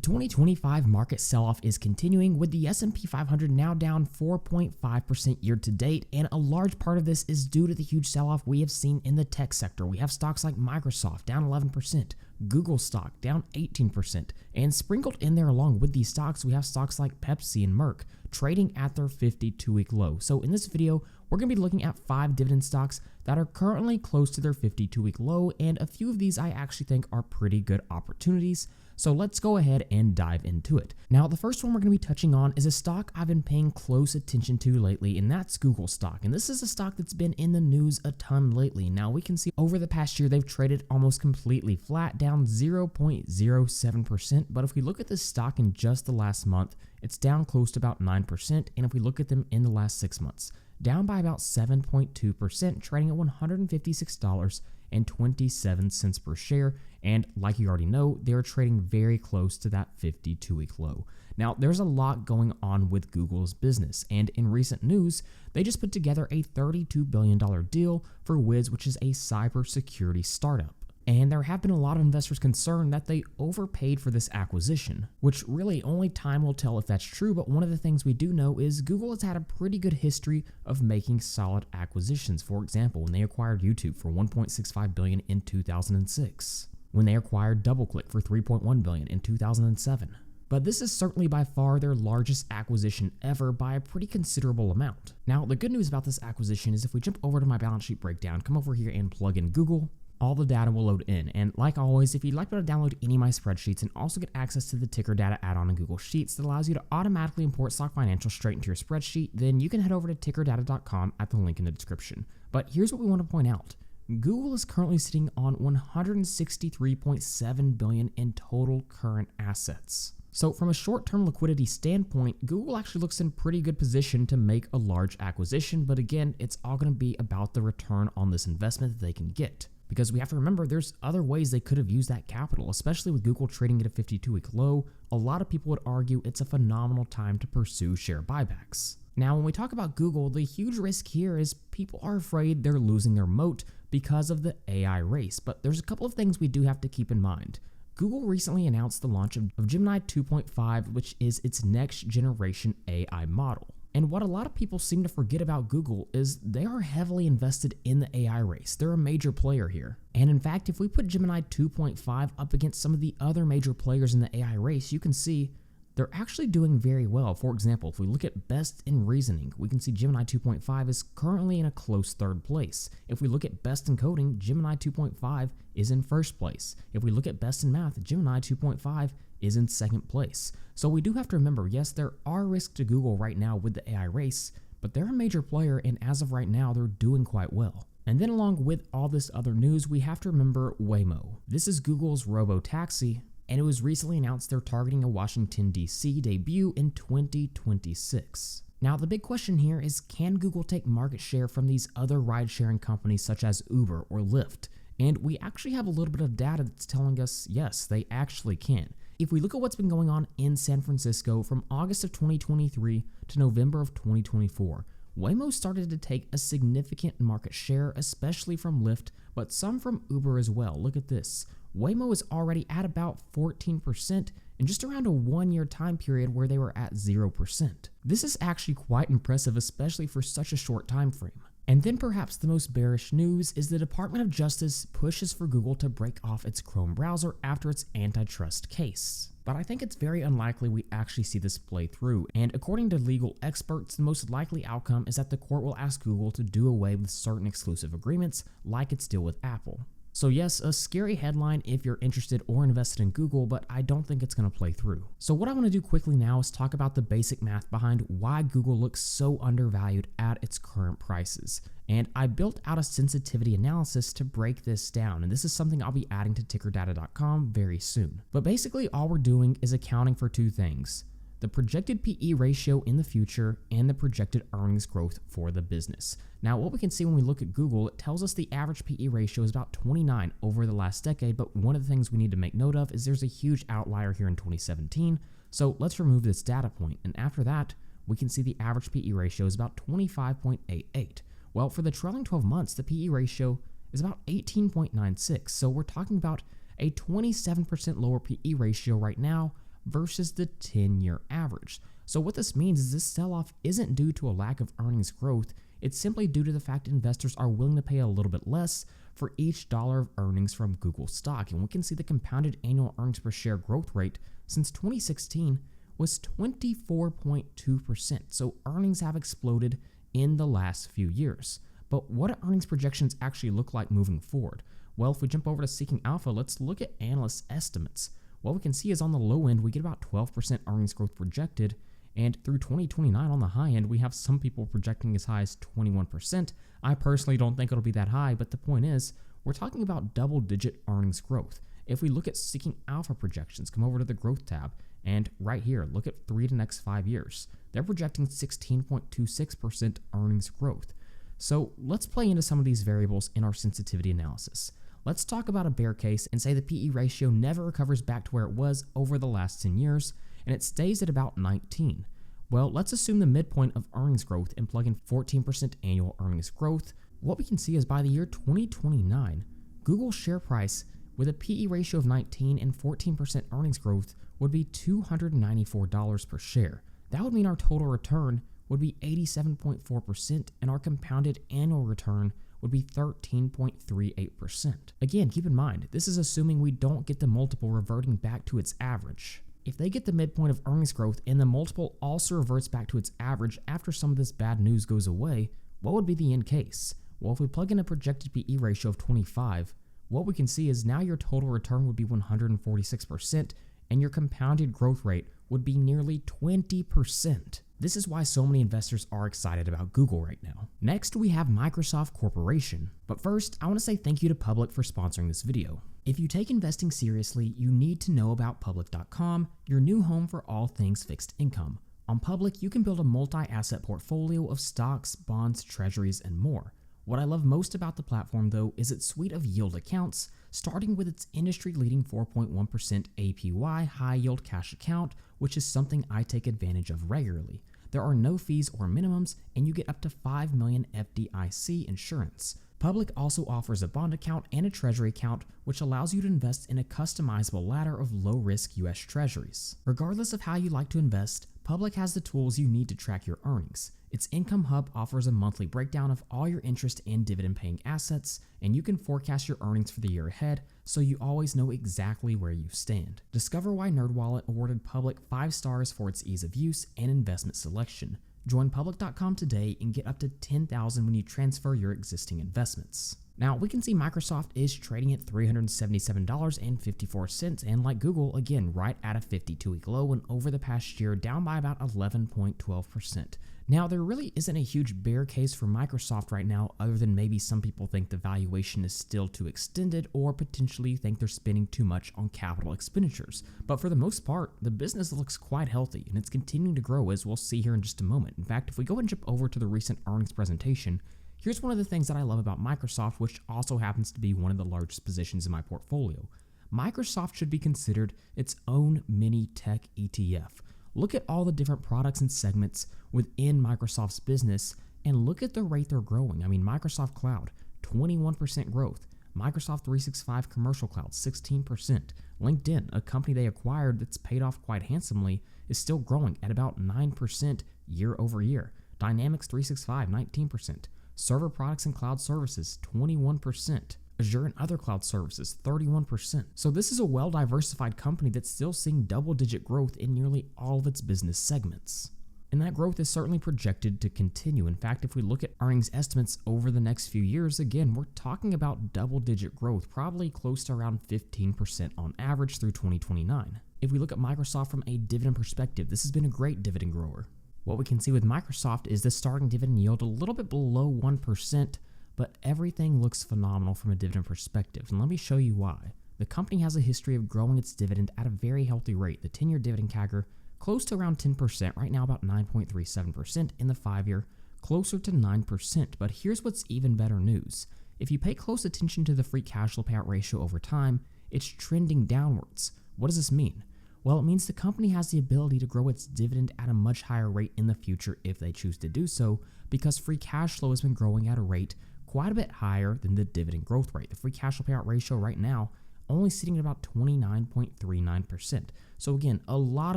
2025 market sell-off is continuing, with the S&P 500 now down 4.5% year to date, and a large part of this is due to the huge sell-off we have seen in the tech sector. We have stocks like Microsoft down 11%, Google stock down 18%, and sprinkled in there along with these stocks, we have stocks like Pepsi and Merck trading at their 52-week low. So in this video, we're going to be looking at 5 dividend stocks that are currently close to their 52-week low, and a few of these I actually think are pretty good opportunities. So let's go ahead and dive into it. Now, the first one we're going to be touching on is a stock I've been paying close attention to lately, and that's Google stock. And this is a stock that's been in the news a ton lately. Now, we can see over the past year, they've traded almost completely flat, down 0.07%. But if we look at this stock in just the last month, it's down close to about 9%. And if we look at them in the last 6 months, down by about 7.2%, trading at $156.27 per share, and like you already know, they're trading very close to that 52-week low. Now, there's a lot going on with Google's business, and in recent news, they just put together a $32 billion deal for Wiz, which is a cybersecurity startup. And there have been a lot of investors concerned that they overpaid for this acquisition, which really only time will tell if that's true. But one of the things we do know is Google has had a pretty good history of making solid acquisitions. For example, when they acquired YouTube for $1.65 billion in 2006, when they acquired DoubleClick for $3.1 billion in 2007. But this is certainly by far their largest acquisition ever by a pretty considerable amount. Now, the good news about this acquisition is if we jump over to my balance sheet breakdown, come over here and plug in Google, all the data will load in. And like always, if you'd like to download any of my spreadsheets and also get access to the ticker data add-on in Google Sheets that allows you to automatically import stock financials straight into your spreadsheet, then you can head over to tickerdata.com at the link in the description. But here's what we want to point out. Google is currently sitting on $163.7 billion in total current assets. So from a short-term liquidity standpoint, Google actually looks in pretty good position to make a large acquisition, but again, it's all going to be about the return on this investment that they can get. Because we have to remember there's other ways they could have used that capital, especially with Google trading at a 52-week low. A lot of people would argue it's a phenomenal time to pursue share buybacks. Now, when we talk about Google, the huge risk here is people are afraid they're losing their moat because of the AI race. But there's a couple of things we do have to keep in mind. Google recently announced the launch of Gemini 2.5, which is its next generation AI model. And what a lot of people seem to forget about Google is they are heavily invested in the AI race. They're a major player here. And in fact, if we put Gemini 2.5 up against some of the other major players in the AI race, you can see they're actually doing very well. For example, if we look at best in reasoning, we can see Gemini 2.5 is currently in a close third place. If we look at best in coding, Gemini 2.5 is in first place. If we look at best in math, Gemini 2.5 is in second place. So we do have to remember, yes, there are risks to Google right now with the AI race, but they're a major player, and as of right now, they're doing quite well. And then along with all this other news, we have to remember Waymo. This is Google's robo-taxi, and it was recently announced they're targeting a Washington, D.C. debut in 2026. Now, the big question here is, can Google take market share from these other ride-sharing companies such as Uber or Lyft? And we actually have a little bit of data that's telling us, yes, they actually can. If we look at what's been going on in San Francisco from August of 2023 to November of 2024, Waymo started to take a significant market share, especially from Lyft, but some from Uber as well. Look at this. Waymo is already at about 14% in just around a 1-year time period where they were at 0%. This is actually quite impressive, especially for such a short time frame. And then perhaps the most bearish news is the Department of Justice pushes for Google to break off its Chrome browser after its antitrust case. But I think it's very unlikely we actually see this play through, and according to legal experts, the most likely outcome is that the court will ask Google to do away with certain exclusive agreements like its deal with Apple. So yes, a scary headline if you're interested or invested in Google, but I don't think it's going to play through. So what I want to do quickly now is talk about the basic math behind why Google looks so undervalued at its current prices. And I built out a sensitivity analysis to break this down, and this is something I'll be adding to tickerdata.com very soon. But basically all we're doing is accounting for two things: the projected PE ratio in the future and the projected earnings growth for the business. Now, what we can see when we look at Google, it tells us the average PE ratio is about 29 over the last decade, but one of the things we need to make note of is there's a huge outlier here in 2017, so let's remove this data point, and after that, we can see the average PE ratio is about 25.88. Well, for the trailing 12 months, the PE ratio is about 18.96, so we're talking about a 27% lower PE ratio right now, versus the 10-year average. So what this means is this sell-off isn't due to a lack of earnings growth, it's simply due to the fact investors are willing to pay a little bit less for each dollar of earnings from Google stock. And we can see the compounded annual earnings per share growth rate since 2016 was 24.2%. So earnings have exploded in the last few years. But what do earnings projections actually look like moving forward? Well, if we jump over to Seeking Alpha, let's look at analyst estimates. What we can see is on the low end, we get about 12% earnings growth projected, and through 2029 on the high end, we have some people projecting as high as 21%. I personally don't think it'll be that high, but the point is, we're talking about double-digit earnings growth. If we look at Seeking Alpha projections, come over to the growth tab, and right here, look at 3 to next 5 years. They're projecting 16.26% earnings growth. So let's play into some of these variables in our sensitivity analysis. Let's talk about a bear case and say the PE ratio never recovers back to where it was over the last 10 years, and it stays at about 19. Well, let's assume the midpoint of earnings growth and plug in 14% annual earnings growth. What we can see is by the year 2029, Google's share price with a PE ratio of 19 and 14% earnings growth would be $294 per share. That would mean our total return would be 87.4% and our compounded annual return would be 13.38%. Again, keep in mind, this is assuming we don't get the multiple reverting back to its average. If they get the midpoint of earnings growth and the multiple also reverts back to its average after some of this bad news goes away, what would be the end case? Well, if we plug in a projected PE ratio of 25, what we can see is now your total return would be 146% and your compounded growth rate would be nearly 20%. This is why so many investors are excited about Google right now. Next, we have Microsoft Corporation. But first, I want to say thank you to Public for sponsoring this video. If you take investing seriously, you need to know about Public.com, your new home for all things fixed income. On Public, you can build a multi-asset portfolio of stocks, bonds, treasuries, and more. What I love most about the platform, though, is its suite of yield accounts, starting with its industry-leading 4.1% APY high-yield cash account, which is something I take advantage of regularly. There are no fees or minimums, and you get up to $5 million FDIC insurance. Public also offers a bond account and a treasury account, which allows you to invest in a customizable ladder of low-risk U.S. treasuries. Regardless of how you like to invest, Public has the tools you need to track your earnings. Its Income Hub offers a monthly breakdown of all your interest and dividend-paying assets, and you can forecast your earnings for the year ahead, so you always know exactly where you stand. Discover why NerdWallet awarded Public 5 stars for its ease of use and investment selection. Join Public.com today and get up to $10,000 when you transfer your existing investments. Now, we can see Microsoft is trading at $377.54, and like Google, again, right at a 52-week low, and over the past year, down by about 11.12%. Now, there really isn't a huge bear case for Microsoft right now, other than maybe some people think the valuation is still too extended or potentially think they're spending too much on capital expenditures. But for the most part, the business looks quite healthy, and it's continuing to grow, as we'll see here in just a moment. In fact, if we go and jump over to the recent earnings presentation, here's one of the things that I love about Microsoft, which also happens to be one of the largest positions in my portfolio. Microsoft should be considered its own mini tech ETF. Look at all the different products and segments within Microsoft's business and look at the rate they're growing. I mean, Microsoft Cloud, 21% growth. Microsoft 365 Commercial Cloud, 16%. LinkedIn, a company they acquired that's paid off quite handsomely, is still growing at about 9% year over year. Dynamics 365, 19%. Server products and cloud services, 21%. Azure and other cloud services, 31%. So this is a well-diversified company that's still seeing double-digit growth in nearly all of its business segments. And that growth is certainly projected to continue. In fact, if we look at earnings estimates over the next few years, again, we're talking about double-digit growth, probably close to around 15% on average through 2029. If we look at Microsoft from a dividend perspective, this has been a great dividend grower. What we can see with Microsoft is the starting dividend yield a little bit below 1%, but everything looks phenomenal from a dividend perspective, and let me show you why. The company has a history of growing its dividend at a very healthy rate. The 10-year dividend CAGR close to around 10%, right now about 9.37%, in the 5-year closer to 9%. But here's what's even better news. If you pay close attention to the free cash flow payout ratio over time, it's trending downwards. What does this mean? Well, it means the company has the ability to grow its dividend at a much higher rate in the future if they choose to do so, because free cash flow has been growing at a rate quite a bit higher than the dividend growth rate. The free cash flow payout ratio right now only sitting at about 29.39%. So again, a lot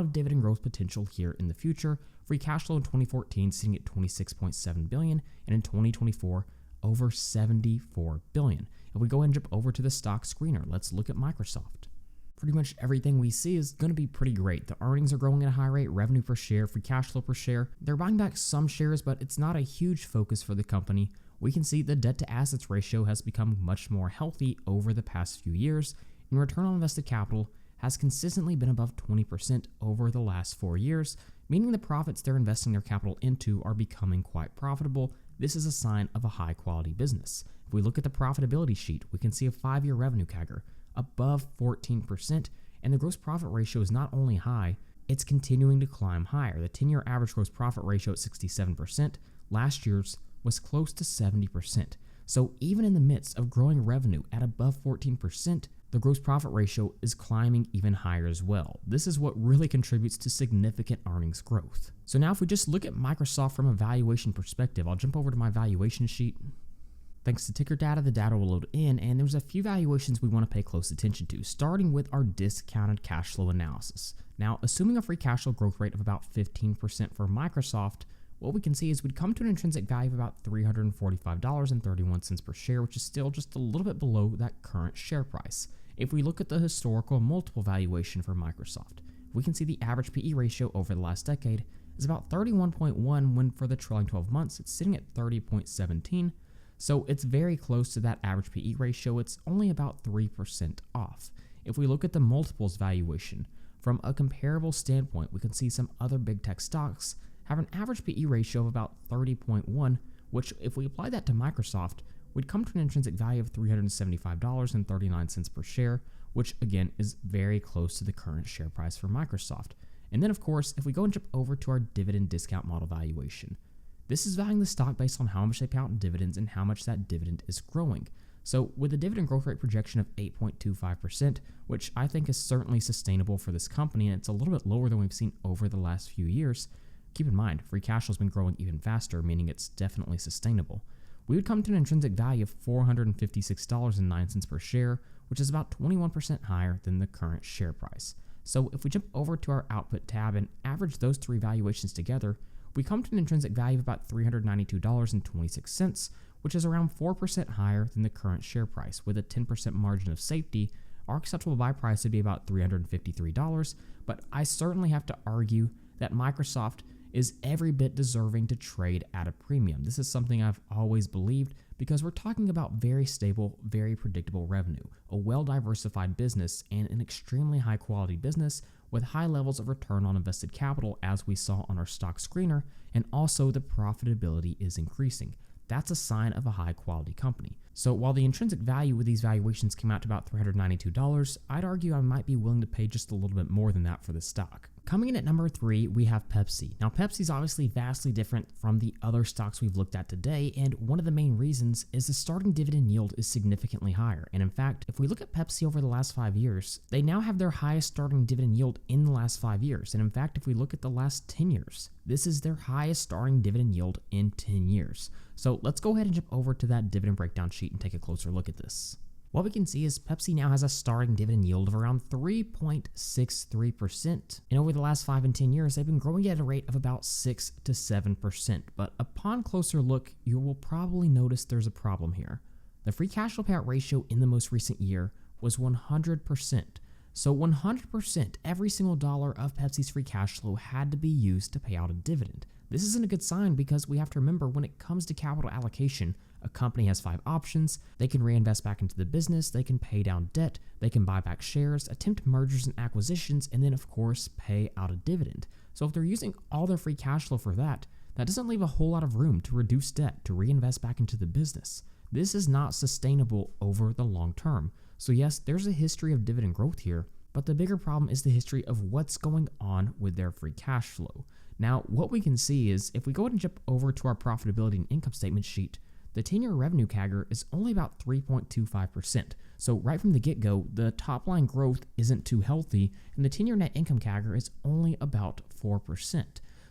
of dividend growth potential here in the future. Free cash flow in 2014 sitting at $26.7 billion, and in 2024, over $74 billion. If we go ahead and jump over to the stock screener, let's look at Microsoft. Pretty much everything we see is going to be pretty great. The earnings are growing at a high rate, revenue per share, free cash flow per share. They're buying back some shares, but it's not a huge focus for the company. We can see the debt to assets ratio has become much more healthy over the past few years, and return on invested capital has consistently been above 20% over the last 4 years, meaning the profits they're investing their capital into are becoming quite profitable. This is a sign of a high quality business. If we look at the profitability sheet, we can see a 5-year revenue CAGR above 14%, and the gross profit ratio is not only high, it's continuing to climb higher. The 10-year average gross profit ratio at 67%, last year's was close to 70%. So even in the midst of growing revenue at above 14%, the gross profit ratio is climbing even higher as well. This is what really contributes to significant earnings growth. So now if we just look at Microsoft from a valuation perspective, I'll jump over to my valuation sheet. Thanks to ticker data, the data will load in, and there's a few valuations we want to pay close attention to, starting with our discounted cash flow analysis. Now, assuming a free cash flow growth rate of about 15% for Microsoft, what we can see is we'd come to an intrinsic value of about $345.31 per share, which is still just a little bit below that current share price. If we look at the historical multiple valuation for Microsoft, we can see the average PE ratio over the last decade is about 31.1, when for the trailing 12 months, it's sitting at 30.17. So it's very close to that average PE ratio. It's only about 3% off. If we look at the multiples valuation, from a comparable standpoint, we can see some other big tech stocks have an average PE ratio of about 30.1, which if we apply that to Microsoft, we'd come to an intrinsic value of $375.39 per share, which again is very close to the current share price for Microsoft. And then of course, if we go and jump over to our dividend discount model valuation, this is valuing the stock based on how much they pay out in dividends and how much that dividend is growing. So with a dividend growth rate projection of 8.25%, which I think is certainly sustainable for this company, and it's a little bit lower than we've seen over the last few years, keep in mind, free cash flow has been growing even faster, meaning it's definitely sustainable. We would come to an intrinsic value of $456.09 per share, which is about 21% higher than the current share price. So if we jump over to our output tab and average those three valuations together, we come to an intrinsic value of about $392.26, which is around 4% higher than the current share price. With a 10% margin of safety, our acceptable buy price would be about $353, but I certainly have to argue that Microsoft is every bit deserving to trade at a premium. This is something I've always believed because we're talking about very stable, very predictable revenue, a well-diversified business, and an extremely high-quality business with high levels of return on invested capital, as we saw on our stock screener, and also the profitability is increasing. That's a sign of a high-quality company. So while the intrinsic value with these valuations came out to about $392, I'd argue I might be willing to pay just a little bit more than that for the stock. Coming in at number 3, we have Pepsi. Now, Pepsi is obviously vastly different from the other stocks we've looked at today, and one of the main reasons is the starting dividend yield is significantly higher. And in fact, if we look at Pepsi over the last 5 years, they now have their highest starting dividend yield in the last 5 years. And in fact, if we look at the last 10 years, this is their highest starting dividend yield in 10 years. So let's go ahead and jump over to that dividend breakdown sheet and take a closer look at this. What we can see is Pepsi now has a starting dividend yield of around 3.63%. And over the last 5 and 10 years, they've been growing at a rate of about 6 to 7%. But upon closer look, you will probably notice there's a problem here. The free cash flow payout ratio in the most recent year was 100%. So 100%, every single dollar of Pepsi's free cash flow had to be used to pay out a dividend. This isn't a good sign because we have to remember when it comes to capital allocation, a company has 5 options. They can reinvest back into the business, they can pay down debt, they can buy back shares, attempt mergers and acquisitions, and then of course pay out a dividend. So if they're using all their free cash flow for that, that doesn't leave a whole lot of room to reduce debt, to reinvest back into the business. This is not sustainable over the long term. So yes, there's a history of dividend growth here, but the bigger problem is the history of what's going on with their free cash flow. Now, what we can see is if we go ahead and jump over to our profitability and income statement sheet, the 10-year revenue CAGR is only about 3.25%. So right from the get-go, the top-line growth isn't too healthy, and the 10-year net income CAGR is only about 4%.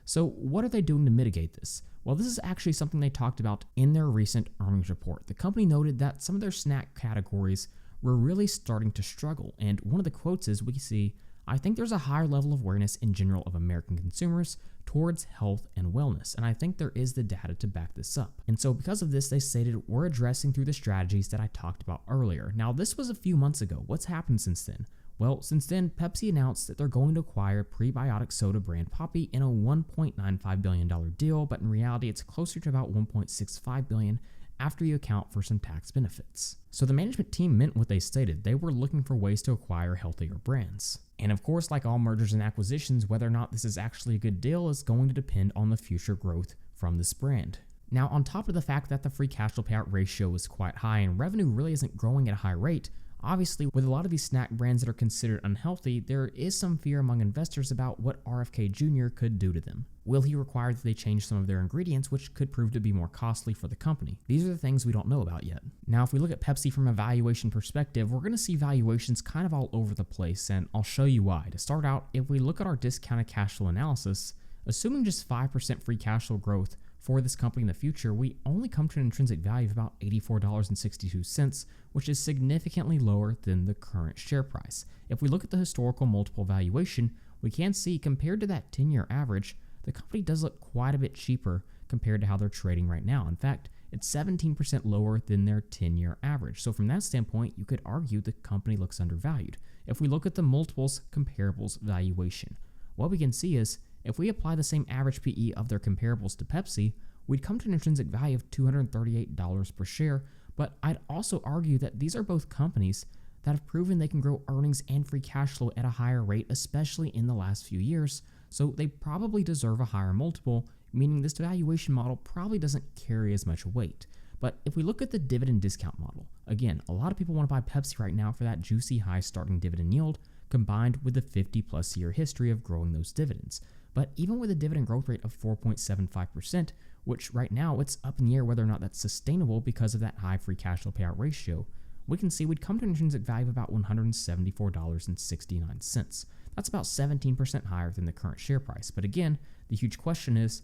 So what are they doing to mitigate this? Well, this is actually something they talked about in their recent earnings report. The company noted that some of their snack categories we're really starting to struggle. And one of the quotes is, we see, I think there's a higher level of awareness in general of American consumers towards health and wellness, and I think there is the data to back this up. And so because of this, they stated, we're addressing through the strategies that I talked about earlier. Now, this was a few months ago. What's happened since then? Well, since then, Pepsi announced that they're going to acquire prebiotic soda brand Poppi in a $1.95 billion deal, but in reality, it's closer to about $1.65 billion after you account for some tax benefits. So the management team meant what they stated. They were looking for ways to acquire healthier brands. And of course, like all mergers and acquisitions, whether or not this is actually a good deal is going to depend on the future growth from this brand. Now, on top of the fact that the free cash flow payout ratio is quite high and revenue really isn't growing at a high rate, obviously, with a lot of these snack brands that are considered unhealthy, there is some fear among investors about what RFK Jr. could do to them. Will he require that they change some of their ingredients, which could prove to be more costly for the company? These are the things we don't know about yet. Now, if we look at Pepsi from a valuation perspective, we're going to see valuations kind of all over the place, and I'll show you why. To start out, if we look at our discounted cash flow analysis, assuming just 5% free cash flow growth for this company in the future, we only come to an intrinsic value of about $84.62, which is significantly lower than the current share price. If we look at the historical multiple valuation, we can see compared to that 10-year average, the company does look quite a bit cheaper compared to how they're trading right now. In fact, it's 17% lower than their 10-year average. So from that standpoint, you could argue the company looks undervalued. If we look at the multiples comparables valuation, what we can see is if we apply the same average PE of their comparables to Pepsi, we'd come to an intrinsic value of $238 per share, but I'd also argue that these are both companies that have proven they can grow earnings and free cash flow at a higher rate, especially in the last few years, so they probably deserve a higher multiple, meaning this valuation model probably doesn't carry as much weight. But if we look at the dividend discount model, again, a lot of people want to buy Pepsi right now for that juicy high starting dividend yield, combined with the 50-plus year history of growing those dividends. But even with a dividend growth rate of 4.75%, which right now it's up in the air whether or not that's sustainable because of that high free cash flow payout ratio, we can see we'd come to an intrinsic value of about $174.69. That's about 17% higher than the current share price. But again, the huge question is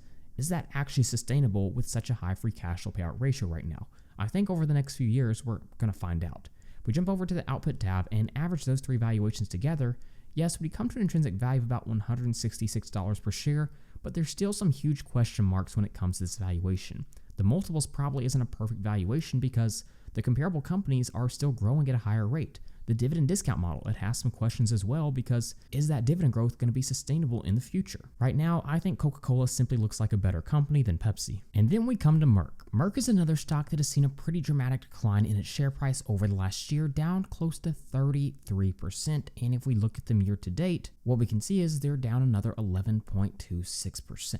that actually sustainable with such a high free cash flow payout ratio right now? I think over the next few years, we're going to find out. If we jump over to the output tab and average those three valuations together, yes, we come to an intrinsic value of about $166 per share, but there's still some huge question marks when it comes to this valuation. The multiples probably isn't a perfect valuation because the comparable companies are still growing at a higher rate. The dividend discount model, it has some questions as well because is that dividend growth going to be sustainable in the future? Right now, I think Coca-Cola simply looks like a better company than Pepsi. And then we come to Merck. Merck is another stock that has seen a pretty dramatic decline in its share price over the last year, down close to 33%. And if we look at them year to date, what we can see is they're down another 11.26%.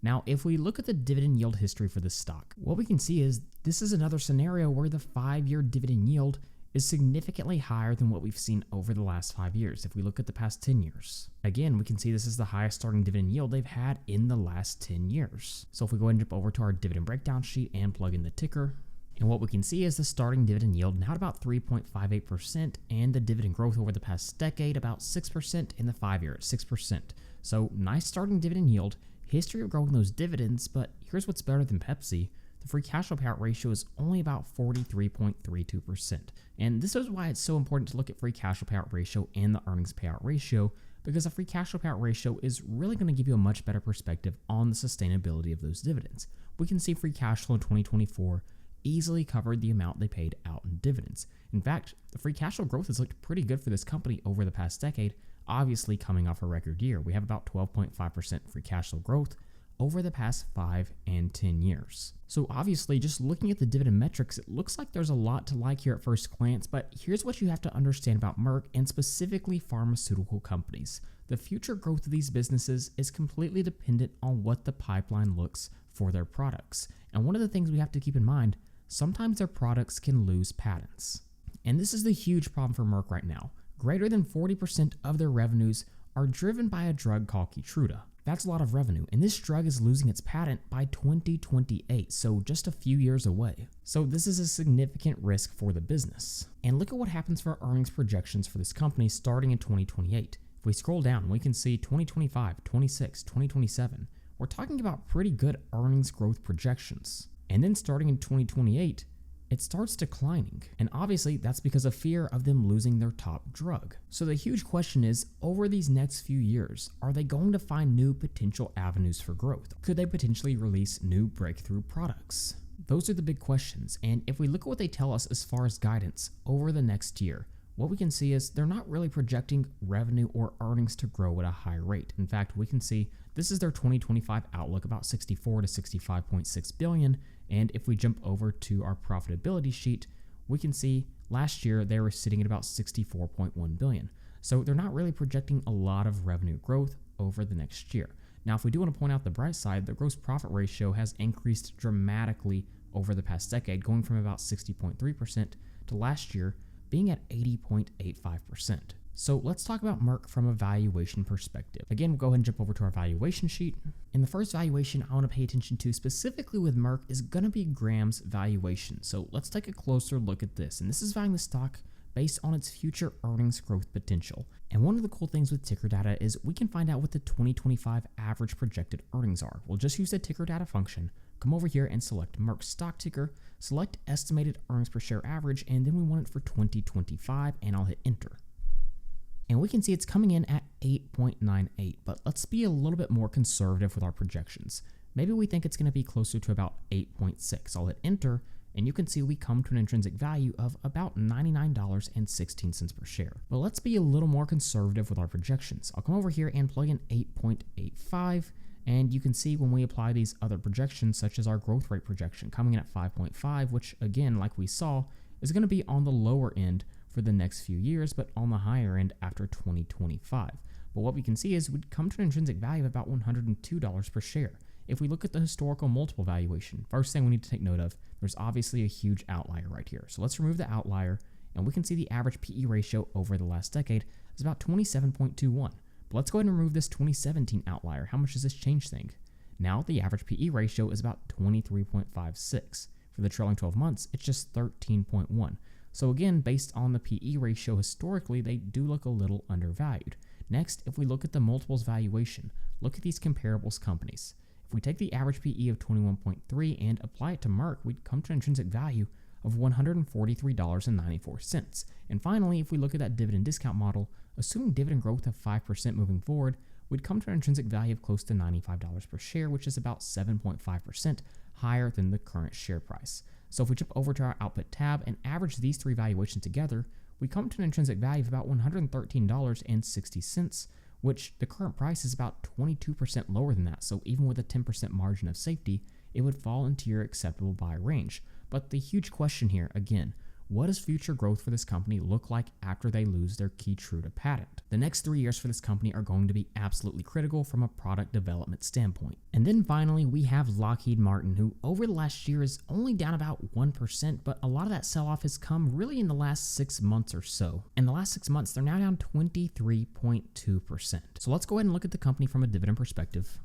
Now, if we look at the dividend yield history for this stock, what we can see is this is another scenario where the 5-year dividend yield is significantly higher than what we've seen over the last 5 years. If we look at the past 10 years, again, we can see this is the highest starting dividend yield they've had in the last 10 years. So if we go ahead and jump over to our dividend breakdown sheet and plug in the ticker, and what we can see is the starting dividend yield now at about 3.58% and the dividend growth over the past decade about 6% in the 5 year at 6%. So nice starting dividend yield, history of growing those dividends, but here's what's better than Pepsi. The free cash flow payout ratio is only about 43.32%. And this is why it's so important to look at free cash flow payout ratio and the earnings payout ratio, because a free cash flow payout ratio is really going to give you a much better perspective on the sustainability of those dividends. We can see free cash flow in 2024 easily covered the amount they paid out in dividends. In fact, the free cash flow growth has looked pretty good for this company over the past decade, obviously coming off a record year. We have about 12.5% free cash flow growth over the past 5 and 10 years. So obviously, just looking at the dividend metrics, it looks like there's a lot to like here at first glance, but here's what you have to understand about Merck and specifically pharmaceutical companies. The future growth of these businesses is completely dependent on what the pipeline looks for their products. And one of the things we have to keep in mind, sometimes their products can lose patents. And this is the huge problem for Merck right now. Greater than 40% of their revenues are driven by a drug called Keytruda. That's a lot of revenue, and this drug is losing its patent by 2028, so just a few years away. So this is a significant risk for the business. And look at what happens for earnings projections for this company starting in 2028. If we scroll down, we can see 2025, 26, 2027. We're talking about pretty good earnings growth projections. And then starting in 2028, it starts declining. And obviously that's because of fear of them losing their top drug. So the huge question is, over these next few years, are they going to find new potential avenues for growth? Could they potentially release new breakthrough products? Those are the big questions. And if we look at what they tell us as far as guidance over the next year, what we can see is they're not really projecting revenue or earnings to grow at a high rate. In fact, we can see this is their 2025 outlook, about 64 to 65.6 billion. And if we jump over to our profitability sheet, we can see last year they were sitting at about 64.1 billion. So they're not really projecting a lot of revenue growth over the next year. Now, if we do want to point out the bright side, the gross profit ratio has increased dramatically over the past decade, going from about 60.3% to last year being at 80.85%. So let's talk about Merck from a valuation perspective. Again, we'll go ahead and jump over to our valuation sheet. And the first valuation I want to pay attention to specifically with Merck is going to be Graham's valuation. So let's take a closer look at this. And this is valuing the stock based on its future earnings growth potential. And one of the cool things with ticker data is we can find out what the 2025 average projected earnings are. We'll just use the ticker data function, come over here and select Merck stock ticker, select estimated earnings per share average, and then we want it for 2025, and I'll hit enter. And we can see it's coming in at 8.98, but let's be a little bit more conservative with our projections. Maybe we think it's going to be closer to about 8.6. I'll hit enter, and you can see we come to an intrinsic value of about $99.16 per share. But let's be a little more conservative with our projections. I'll come over here and plug in 8.85, and you can see when we apply these other projections, such as our growth rate projection coming in at 5.5, which again, like we saw, is going to be on the lower end for the next few years, but on the higher end after 2025. But what we can see is we'd come to an intrinsic value of about $102 per share. If we look at the historical multiple valuation, first thing we need to take note of, there's obviously a huge outlier right here. So let's remove the outlier, and we can see the average PE ratio over the last decade is about 27.21. But let's go ahead and remove this 2017 outlier. How much does this change things? Now the average PE ratio is about 23.56. For the trailing 12 months, it's just 13.1. So again, based on the PE ratio historically, they do look a little undervalued. Next, if we look at the multiples valuation, look at these comparables companies. If we take the average PE of 21.3 and apply it to Merck, we'd come to an intrinsic value of $143.94. And finally, if we look at that dividend discount model, assuming dividend growth of 5% moving forward, we'd come to an intrinsic value of close to $95 per share, which is about 7.5% higher than the current share price. So if we jump over to our output tab and average these three valuations together, we come to an intrinsic value of about $113.60, which the current price is about 22% lower than that. So even with a 10% margin of safety, it would fall into your acceptable buy range. But the huge question here, again, what does future growth for this company look like after they lose their Keytruda patent? The next 3 years for this company are going to be absolutely critical from a product development standpoint. And then finally, we have Lockheed Martin, who over the last year is only down about 1%, but a lot of that sell-off has come really in the last 6 months or so. In the last 6 months, they're now down 23.2%. So let's go ahead and look at the company from a dividend perspective.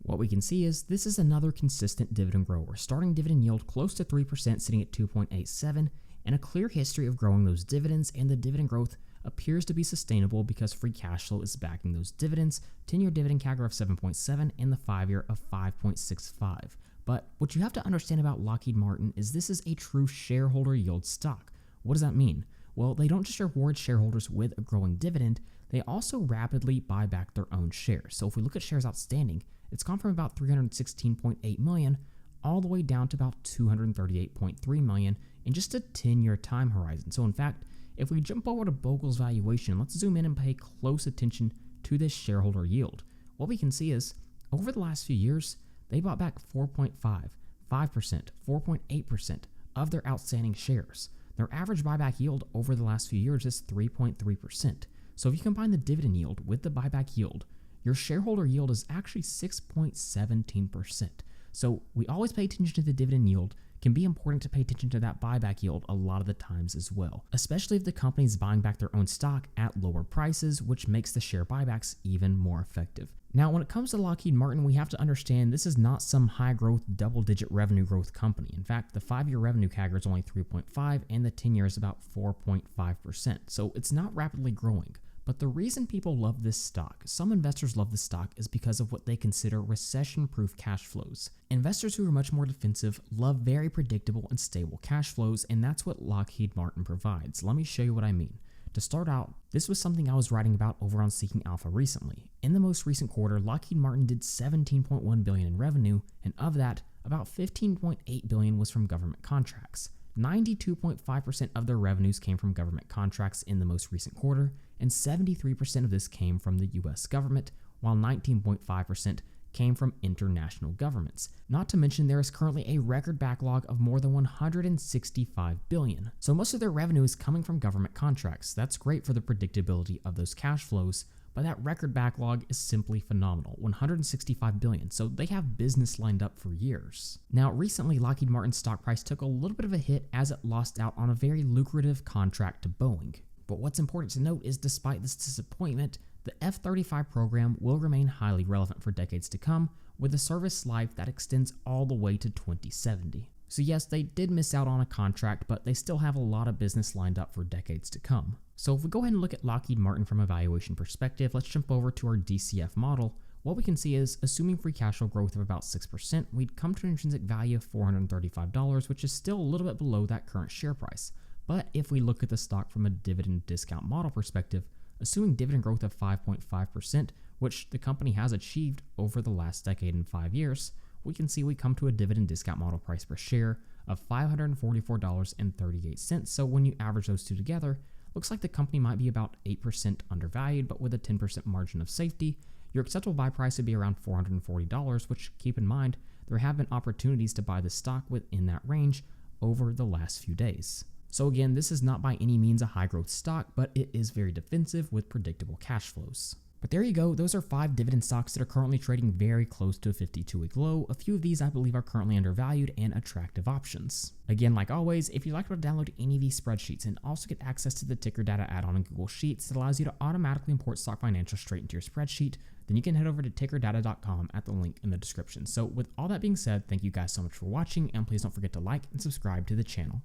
What we can see is this is another consistent dividend grower, starting dividend yield close to 3%, sitting at 2.87, and a clear history of growing those dividends, and the dividend growth appears to be sustainable because free cash flow is backing those dividends, 10-year dividend CAGR of 7.7 and the 5-year of 5.65. But what you have to understand about Lockheed Martin is this is a true shareholder yield stock. What does that mean? Well, they don't just reward shareholders with a growing dividend, they also rapidly buy back their own shares. So if we look at shares outstanding, it's gone from about 316.8 million all the way down to about 238.3 million in just a 10-year time horizon. So in fact, if we jump over to Bogle's valuation, let's zoom in and pay close attention to this shareholder yield. What we can see is over the last few years, they bought back 4.5, 5%, 4.8% of their outstanding shares. Their average buyback yield over the last few years is 3.3%. So if you combine the dividend yield with the buyback yield, your shareholder yield is actually 6.17%. So we always pay attention to the dividend yield. Can be important to pay attention to that buyback yield a lot of the times as well, especially if the company is buying back their own stock at lower prices, which makes the share buybacks even more effective. Now, when it comes to Lockheed Martin, we have to understand this is not some high growth, double-digit revenue growth company. In fact, the 5-year revenue CAGR is only 3.5 and the 10 year is about 4.5%. So it's not rapidly growing. But the reason people love this stock, some investors love this stock, is because of what they consider recession-proof cash flows. Investors who are much more defensive love very predictable and stable cash flows, and that's what Lockheed Martin provides. Let me show you what I mean. To start out, this was something I was writing about over on Seeking Alpha recently. In the most recent quarter, Lockheed Martin did $17.1 billion in revenue, and of that, about $15.8 billion was from government contracts. 92.5% of their revenues came from government contracts in the most recent quarter, and 73% of this came from the US government, while 19.5% came from international governments. Not to mention there is currently a record backlog of more than $165 billion. So most of their revenue is coming from government contracts. That's great for the predictability of those cash flows, but that record backlog is simply phenomenal, $165 billion, so they have business lined up for years. Now, recently, Lockheed Martin's stock price took a little bit of a hit as it lost out on a very lucrative contract to Boeing. But what's important to note is despite this disappointment, the F-35 program will remain highly relevant for decades to come, with a service life that extends all the way to 2070. So yes, they did miss out on a contract, but they still have a lot of business lined up for decades to come. So if we go ahead and look at Lockheed Martin from a valuation perspective, let's jump over to our DCF model. What we can see is, assuming free cash flow growth of about 6%, we'd come to an intrinsic value of $435, which is still a little bit below that current share price. But if we look at the stock from a dividend discount model perspective, assuming dividend growth of 5.5%, which the company has achieved over the last decade and 5 years, we can see we come to a dividend discount model price per share of $544.38. So when you average those two together, looks like the company might be about 8% undervalued, but with a 10% margin of safety, your acceptable buy price would be around $440, which, keep in mind, there have been opportunities to buy the stock within that range over the last few days. So again, this is not by any means a high growth stock, but it is very defensive with predictable cash flows. But there you go, those are 5 dividend stocks that are currently trading very close to a 52-week low. A few of these I believe are currently undervalued and attractive options. Again, like always, if you'd like to download any of these spreadsheets and also get access to the ticker data add-on in Google Sheets that allows you to automatically import stock financials straight into your spreadsheet, then you can head over to tickerdata.com at the link in the description. So with all that being said, thank you guys so much for watching, and please don't forget to like and subscribe to the channel.